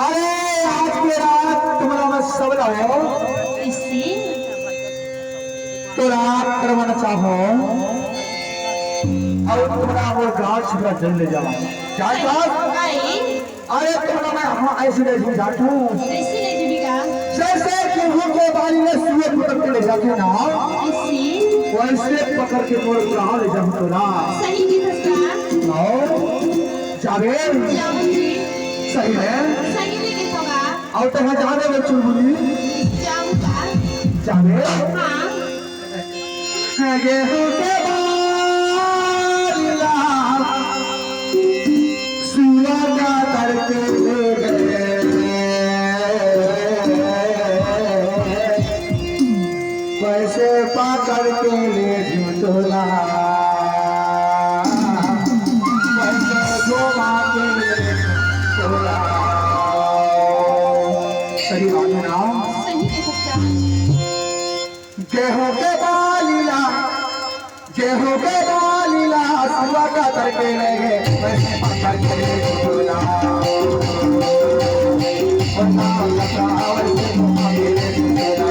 अरे आज की रात तुम्हाला मैं सब रहो इससे तो रात करवाना चाहो और तुम्हारा वो गाछ पूरा जल ले जाओ क्या अरे तुम्हारा मैं हाँ ऐसे ले जाता हूँ कैसे ले जीविका जैसे गेहूं के बाली में सुए पकड़ के ले जाते ना वैसे पकड़ के मोड़ कहाँ ले जाऊँ तो ना सही की दस्ता जावेद सही है सही में के होगा और तक जाने में चुलबुली जाऊंगा जावेद हाँ गेहूं के बाला सुआ का तड़के ले गए वैसे पकड़ के ले झूठोला गेहूं के बालीला सुआ का तड़के लगे वैसे पकड़ के झूला वरना लगा वैसे मेरे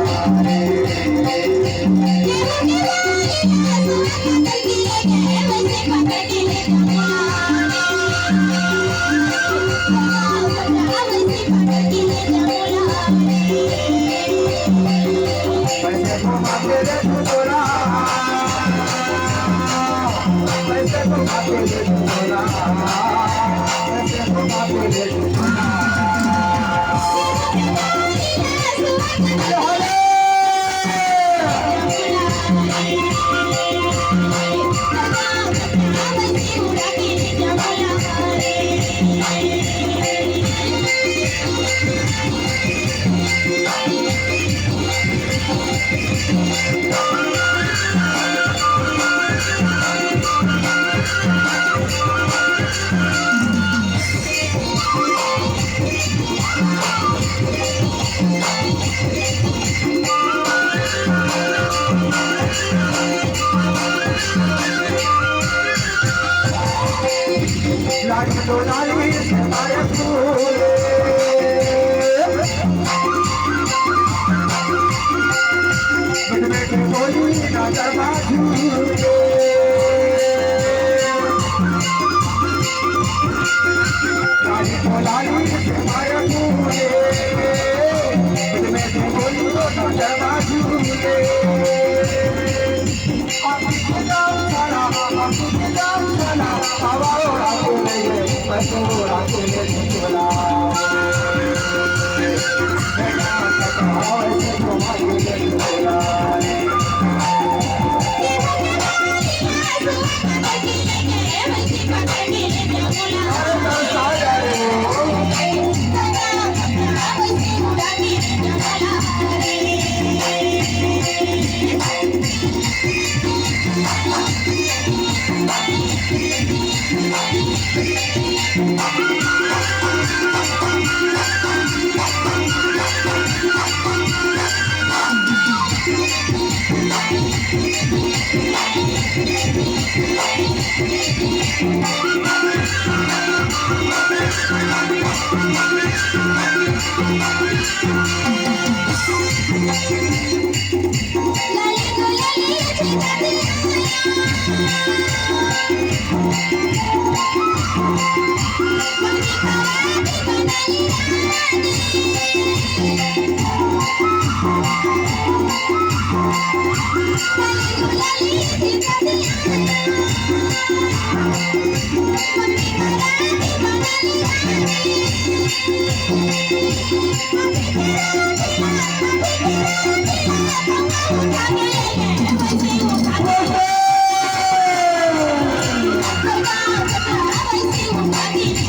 Thank you.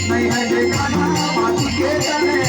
मैं है बेगाना माटी के तने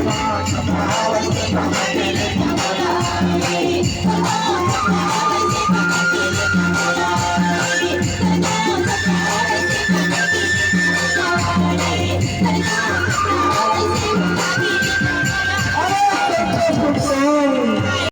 Bye.